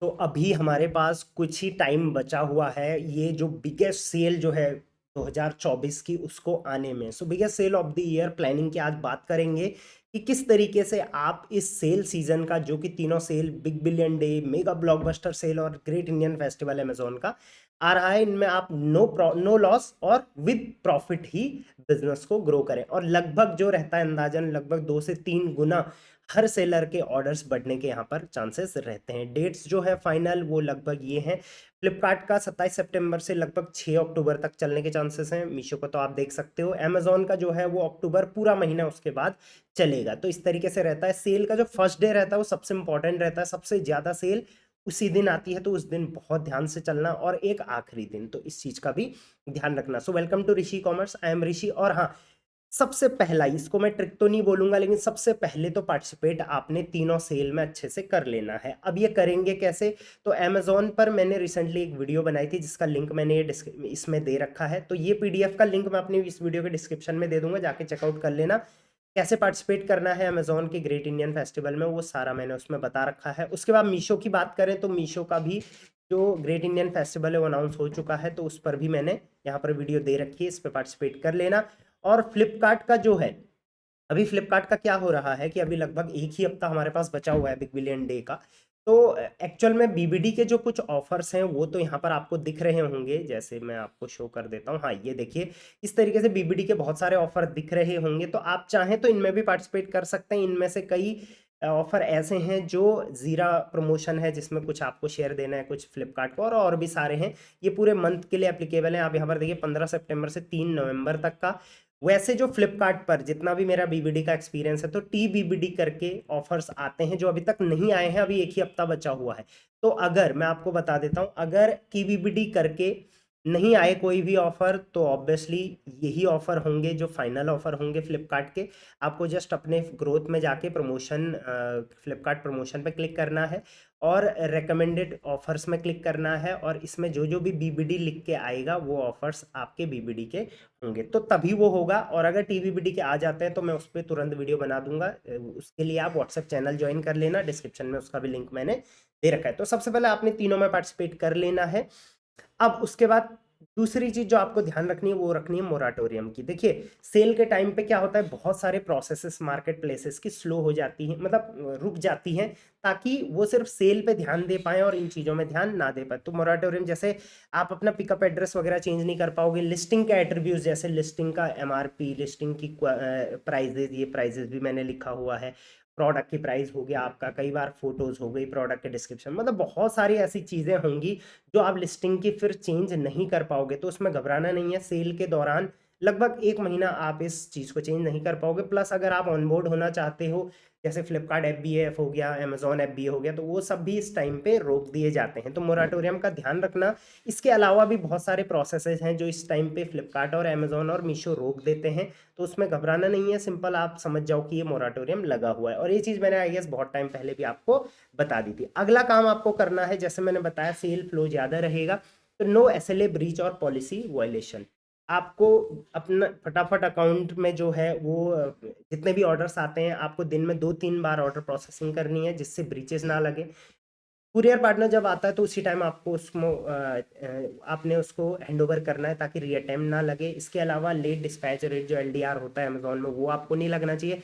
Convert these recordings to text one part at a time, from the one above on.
तो अभी हमारे पास कुछ ही टाइम बचा हुआ है ये जो बिगेस्ट सेल जो है 2024 की उसको आने में। So biggest sale of the year planning की आज बात करेंगे कि किस तरीके से आप इस सेल सीजन का जो कि तीनों sale big billion day, mega blockbuster sale और ग्रेट इंडियन फेस्टिवल अमेजोन का आ रहा है, इनमें आप नो लॉस और विद प्रॉफिट ही बिजनेस को ग्रो करें। और लगभग जो रहता है अंदाजन लगभग 2 से 3 गुना हर सेलर के ऑर्डर्स बढ़ने के यहाँ पर चांसेस रहते हैं। डेट्स जो है फाइनल वो लगभग ये हैं। फ्लिपकार्ट का 27 सितंबर से लगभग 6 अक्टूबर तक चलने के चांसेस हैं। मीशो को तो आप देख सकते हो। अमेजोन का जो है वो अक्टूबर पूरा महीना उसके बाद चलेगा। तो इस तरीके से रहता है। सेल का जो फर्स्ट डे रहता है वो सबसे इंपॉर्टेंट रहता है, सबसे ज़्यादा सेल उसी दिन आती है, तो उस दिन बहुत ध्यान से चलना। और एक आखिरी दिन, तो इस चीज़ का भी ध्यान रखना। So welcome to Rishi commerce, I am Rishi. और हाँ, सबसे पहला, इसको मैं ट्रिक तो नहीं बोलूंगा, लेकिन सबसे पहले तो पार्टिसिपेट आपने तीनों सेल में अच्छे से कर लेना है। अब ये करेंगे कैसे? तो अमेजोन पर मैंने रिसेंटली एक वीडियो बनाई थी जिसका लिंक मैंने इसमें दे रखा है। तो ये पीडीएफ का लिंक मैं अपनी इस वीडियो के डिस्क्रिप्शन में दे दूंगा, जाके चेकआउट कर लेना। कैसे पार्टिसिपेट करना है अमेजोन के ग्रेट इंडियन फेस्टिवल में, वो सारा मैंने उसमें बता रखा है। उसके बाद मीशो की बात करें तो मीशो का भी जो ग्रेट इंडियन फेस्टिवल है वो अनाउंस हो चुका है, तो उस पर भी मैंने यहाँ पर वीडियो दे रखी है, इस पर पार्टिसिपेट कर लेना। और फ्लिपकार्ट का जो है, अभी फ्लिपकार्ट का क्या हो रहा है कि अभी लगभग एक ही हफ्ता हमारे पास बचा हुआ है बिग बिलियन डे का। तो एक्चुअल में बीबीडी के जो कुछ ऑफर्स हैं वो तो यहाँ पर आपको दिख रहे होंगे, जैसे मैं आपको शो कर देता हूँ। हाँ, ये देखिए, इस तरीके से बीबीडी के बहुत सारे ऑफर दिख रहे होंगे। तो आप चाहें तो इनमें भी पार्टिसिपेट कर सकते हैं। इनमें से कई ऑफर ऐसे हैं जो जीरा प्रमोशन है, जिसमें कुछ आपको शेयर देना है कुछ फ्लिपकार्ट को, और भी सारे हैं। ये पूरे मंथ के लिए एप्लीकेबल है। आप यहाँ पर देखिए 15 सितंबर से 3 नवंबर तक का। वैसे जो फ्लिपकार्ट पर जितना भी मेरा बीबीडी का एक्सपीरियंस है, तो टी बीबीडी करके ऑफर्स आते हैं जो अभी तक नहीं आए हैं। अभी एक ही हफ्ता बचा हुआ है। तो अगर मैं आपको बता देता हूं, अगर की बीबीडी करके नहीं आए कोई भी ऑफर, तो ऑब्वियसली यही ऑफर होंगे जो फाइनल ऑफर होंगे फ्लिपकार्ट के। आपको जस्ट अपने ग्रोथ में जाके प्रमोशन, फ्लिपकार्ट प्रमोशन पे क्लिक करना है और रेकमेंडेड ऑफर्स में क्लिक करना है, और इसमें जो जो भी बीबीडी लिख के आएगा वो ऑफर्स आपके बीबीडी के होंगे, तो तभी वो होगा। और अगर टीवीबीडी के आ जाते हैं तो मैं उस पर तुरंत वीडियो बना दूंगा। उसके लिए आप व्हाट्सएप चैनल ज्वाइन कर लेना, डिस्क्रिप्शन में उसका भी लिंक मैंने दे रखा है। तो सबसे पहले आपने तीनों में पार्टिसिपेट कर लेना है। अब उसके बाद दूसरी चीज जो आपको ध्यान रखनी है वो रखनी है मोराटोरियम की। देखिए, सेल के टाइम पे क्या होता है, बहुत सारे प्रोसेसेस मार्केट प्लेसेस की स्लो हो जाती हैं, मतलब रुक जाती हैं, ताकि वो सिर्फ सेल पे ध्यान दे पाएं और इन चीज़ों में ध्यान ना दे पाए। तो मोराटोरियम जैसे आप अपना पिकअप एड्रेस वगैरह चेंज नहीं कर पाओगे। लिस्टिंग के एट्रीब्यूट, जैसे लिस्टिंग का एमआरपी, लिस्टिंग की प्राइजेज, ये प्राइजेज भी मैंने लिखा हुआ है। प्रोडक्ट की प्राइस हो गया आपका, कई बार फोटोज हो गई, प्रोडक्ट के डिस्क्रिप्शन, मतलब बहुत सारी ऐसी चीज़ें होंगी जो आप लिस्टिंग की फिर चेंज नहीं कर पाओगे। तो उसमें घबराना नहीं है। सेल के दौरान लगभग 1 महीना आप इस चीज़ को चेंज नहीं कर पाओगे। प्लस अगर आप ऑनबोर्ड होना चाहते हो, जैसे फ्लिपकार्ट एफबीएफ हो गया, अमेजॉन एफबीए हो गया, तो वो सब भी इस टाइम पे रोक दिए जाते हैं। तो मोराटोरियम का ध्यान रखना। इसके अलावा भी बहुत सारे प्रोसेसेस हैं जो इस टाइम पे फ्लिपकार्ट और अमेजॉन और मीशो रोक देते हैं, तो उसमें घबराना नहीं है। सिंपल आप समझ जाओ कि ये मोराटोरियम लगा हुआ है, और ये चीज़ मैंने आई गेस बहुत टाइम पहले भी आपको बता दी थी। अगला काम आपको करना है, जैसे मैंने बताया सेल फ्लो ज़्यादा रहेगा, तो नो एसएलए ब्रीच और पॉलिसी वायलेशन। आपको अपना फटाफट अकाउंट में जो है वो जितने भी ऑर्डर्स आते हैं, आपको दिन में 2-3 बार ऑर्डर प्रोसेसिंग करनी है, जिससे ब्रीचेस ना लगे। कुरियर पार्टनर जब आता है तो उसी टाइम आपको उसको आपने उसको हैंडओवर करना है, ताकि रीअटेम्प ना लगे। इसके अलावा लेट डिस्पैच रेट जो एलडीआर होता है अमेजोन में, वो आपको नहीं लगना चाहिए।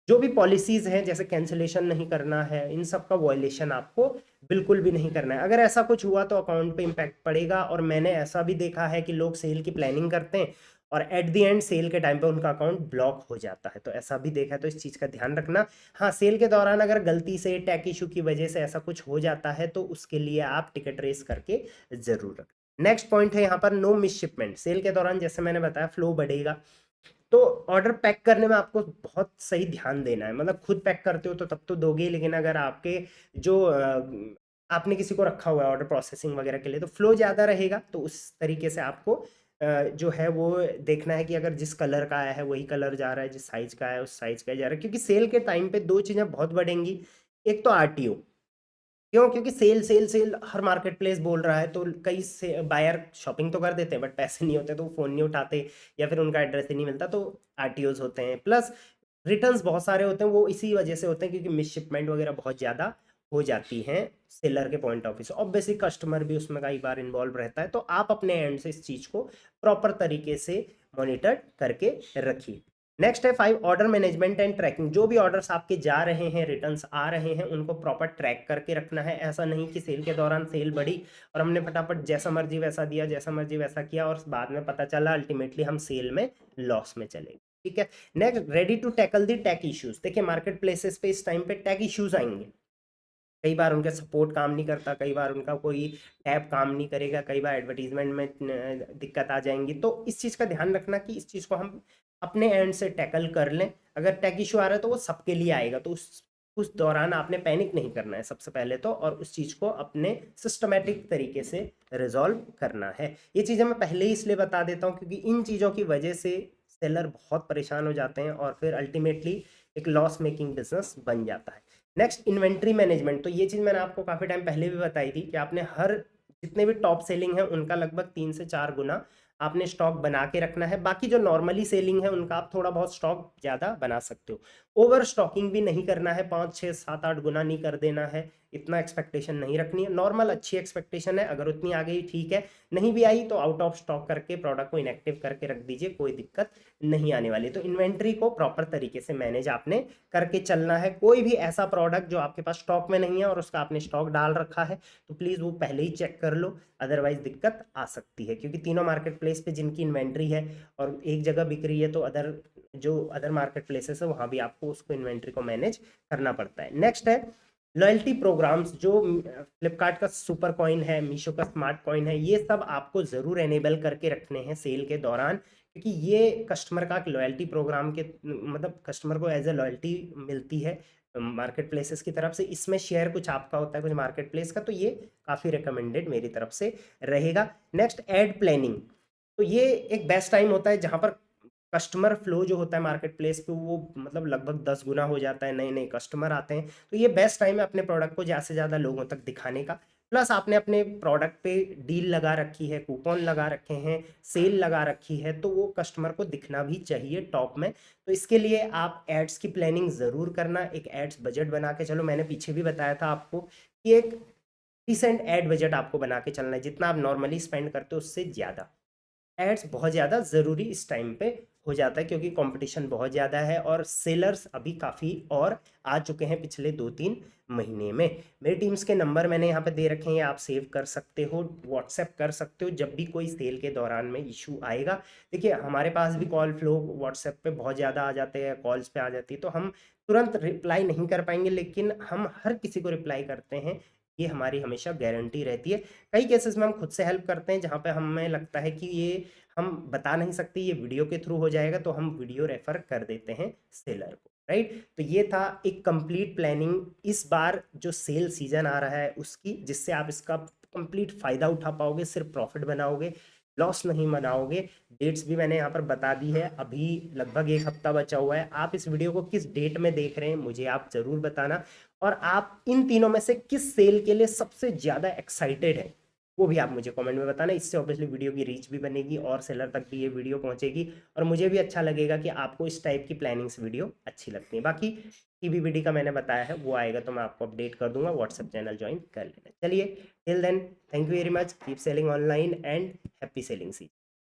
जो भी पॉलिसीज हैं, जैसे कैंसिलेशन नहीं करना है, इन सब का वॉयलेशन आपको बिल्कुल भी नहीं करना है। अगर ऐसा कुछ हुआ तो अकाउंट पे इम्पैक्ट पड़ेगा। और मैंने ऐसा भी देखा है कि लोग सेल की प्लानिंग करते हैं और एट द एंड सेल के टाइम पे उनका अकाउंट ब्लॉक हो जाता है, तो ऐसा भी देखा है। तो इस चीज़ का ध्यान रखना। हाँ, सेल के दौरान अगर गलती से टैग इशू की वजह से ऐसा कुछ हो जाता है, तो उसके लिए आप टिकट रेस करके जरूर रखें। नेक्स्ट पॉइंट है यहाँ पर नो मिस शिपमेंट। सेल के दौरान जैसे मैंने बताया फ्लो बढ़ेगा, तो ऑर्डर पैक करने में आपको बहुत सही ध्यान देना है। मतलब खुद पैक करते हो तो तब तो दोगे, लेकिन अगर आपके जो आपने किसी को रखा हुआ है ऑर्डर प्रोसेसिंग वगैरह के लिए, तो फ्लो ज़्यादा रहेगा। तो उस तरीके से आपको जो है वो देखना है कि अगर जिस कलर का आया है वही कलर जा रहा है, जिस साइज का है उस साइज का जा रहा है। क्योंकि सेल के टाइम पे दो चीज़ें बहुत बढ़ेंगी। एक तो आरटीओ, क्यों? क्योंकि सेल सेल सेल हर मार्केट प्लेस बोल रहा है, तो कई से बायर शॉपिंग तो कर देते हैं, बट पैसे नहीं होते तो वो फ़ोन नहीं उठाते, या फिर उनका एड्रेस ही नहीं मिलता, तो आरटीओज होते हैं। प्लस रिटर्न्स बहुत सारे होते हैं, वो इसी वजह से होते हैं क्योंकि मिस शिपमेंट वगैरह बहुत ज़्यादा हो जाती हैं सेलर के पॉइंट ऑफ व्यू से। ऑब्वियसली कस्टमर भी उसमें कई बार इन्वॉल्व रहता है, तो आप अपने एंड से इस चीज़ को प्रॉपर तरीके से मॉनिटर करके रखिए। नेक्स्ट है 5 ऑर्डर मैनेजमेंट एंड ट्रैकिंग। जो भी ऑर्डर्स आपके जा रहे हैं, रिटर्न्स आ रहे हैं, उनको प्रॉपर ट्रैक करके रखना है। ऐसा नहीं कि सेल के दौरान सेल बढ़ी और हमने फटाफट जैसा मर्जी वैसा दिया, जैसा मर्जी वैसा किया और बाद में पता चला अल्टीमेटली हम सेल में लॉस में चले गए। ठीक है। Next, ready to tackle the tech issues. देखिए मार्केट प्लेसेस पे इस टाइम पे टेक इश्यूज आएंगे। कई बार उनका सपोर्ट काम नहीं करता, कई बार उनका कोई टैब काम नहीं करेगा, कई बार एडवर्टीजमेंट में दिक्कत आ जाएंगी। तो इस चीज़ का ध्यान रखना कि इस चीज़ को हम अपने एंड से टैकल कर लें। अगर टेक इशू आ रहा है तो वो सबके लिए आएगा, तो उस दौरान आपने पैनिक नहीं करना है सबसे पहले तो, और उस चीज़ को अपने सिस्टमेटिक तरीके से रिजॉल्व करना है। ये चीज़ें मैं पहले ही इसलिए बता देता हूँ क्योंकि इन चीज़ों की वजह से सेलर बहुत परेशान हो जाते हैं और फिर अल्टीमेटली एक लॉस मेकिंग बिजनेस बन जाता है। Next, inventory management. तो ये चीज़ मैंने आपको काफ़ी टाइम पहले भी बताई थी कि आपने हर जितने भी टॉप सेलिंग है उनका लगभग 3 से 4 गुना आपने स्टॉक बना के रखना है। बाकी जो नॉर्मली सेलिंग है उनका आप थोड़ा बहुत स्टॉक ज़्यादा बना सकते हो। ओवर स्टॉकिंग भी नहीं करना है, 5 6 7 8 गुना नहीं कर देना है, इतना एक्सपेक्टेशन नहीं रखनी है। नॉर्मल अच्छी एक्सपेक्टेशन है, अगर उतनी आ गई ठीक है, नहीं भी आई तो आउट ऑफ स्टॉक करके प्रोडक्ट को इनएक्टिव करके रख दीजिए, कोई दिक्कत नहीं आने वाली। तो इन्वेंट्री को प्रॉपर तरीके से मैनेज आपने करके चलना है। कोई भी ऐसा प्रोडक्ट जो आपके पास स्टॉक में नहीं है और उसका आपने स्टॉक डाल रखा है तो प्लीज़ वो पहले ही चेक कर लो, अदरवाइज दिक्कत आ सकती है। क्योंकि तीनों मार्केट प्लेस पे जिनकी इन्वेंट्री है और एक जगह बिक रही है तो अदर मार्केट प्लेसेस है वहाँ भी आपको उसको इन्वेंट्री को मैनेज करना पड़ता है। नेक्स्ट है लॉयल्टी प्रोग्राम्स। जो फ्लिपकार्ट का सुपर कॉइन है, मीशो का स्मार्ट कॉइन है, ये सब आपको ज़रूर एनेबल करके रखने हैं सेल के दौरान, क्योंकि ये कस्टमर का लॉयल्टी प्रोग्राम के मतलब कस्टमर को एज ए लॉयल्टी मिलती है मार्केट प्लेसेस की तरफ से। इसमें शेयर कुछ आपका होता है कुछ मार्केट प्लेस का, तो ये काफ़ी रिकमेंडेड मेरी तरफ से रहेगा। Next, ad planning. तो ये एक बेस्ट टाइम होता है जहाँ पर कस्टमर फ्लो जो होता है मार्केट प्लेस पे वो मतलब लगभग 10 गुना हो जाता है, नए नए कस्टमर आते हैं। तो ये बेस्ट टाइम है अपने प्रोडक्ट को ज़्यादा से ज़्यादा लोगों तक दिखाने का। प्लस आपने अपने प्रोडक्ट पे डील लगा रखी है, कूपन लगा रखे हैं, सेल लगा रखी है, तो वो कस्टमर को दिखना भी चाहिए टॉप में। तो इसके लिए आप एड्स की प्लानिंग ज़रूर करना, एक एड्स बजट बना के चलो। मैंने पीछे भी बताया था आपको कि एक डिसेंट एड बजट आपको बना के चलना है, जितना आप नॉर्मली स्पेंड करते हो उससे ज़्यादा। एड्स बहुत ज़्यादा ज़रूरी इस टाइम पे हो जाता है क्योंकि कंपटीशन बहुत ज़्यादा है और सेलर्स अभी काफ़ी और आ चुके हैं पिछले 2 3 महीने में। मेरी टीम्स के नंबर मैंने यहाँ पे दे रखे हैं, आप सेव कर सकते हो, व्हाट्सएप कर सकते हो जब भी कोई सेल के दौरान में इशू आएगा। देखिए हमारे पास भी कॉल फ्लो व्हाट्सएप पे बहुत ज़्यादा आ जाते हैं, कॉल्स पे आ जाती है, तो हम तुरंत रिप्लाई नहीं कर पाएंगे, लेकिन हम हर किसी को रिप्लाई करते हैं, ये हमारी हमेशा गारंटी रहती है। कई केसेस में हम खुद से हेल्प करते हैं जहाँ पे हमें लगता है कि ये हम बता नहीं सकते, ये वीडियो के थ्रू हो जाएगा, तो हम वीडियो रेफर कर देते हैं सेलर को, राइट। तो ये था एक कंप्लीट प्लानिंग इस बार जो सेल सीजन आ रहा है उसकी, जिससे आप इसका कंप्लीट फायदा उठा पाओगे, सिर्फ प्रॉफिट बनाओगे, लॉस नहीं बनाओगे। डेट्स भी मैंने यहाँ पर बता दी है, अभी लगभग 1 हफ्ता बचा हुआ है। आप इस वीडियो को किस डेट में देख रहे हैं मुझे आप जरूर बताना, और आप इन तीनों में से किस सेल के लिए सबसे ज़्यादा एक्साइटेड है वो भी आप मुझे कमेंट में बताना। इससे ऑब्वियसली वीडियो की रीच भी बनेगी और सेलर तक भी ये वीडियो पहुंचेगी, और मुझे भी अच्छा लगेगा कि आपको इस टाइप की प्लानिंग्स वीडियो अच्छी लगती है। बाकी टीबीबीडी का मैंने बताया है, वो आएगा तो मैं आपको अपडेट कर दूंगा, व्हाट्सएप चैनल ज्वाइन कर लेना। चलिए, till then, thank you very much, keep selling online and happy selling season.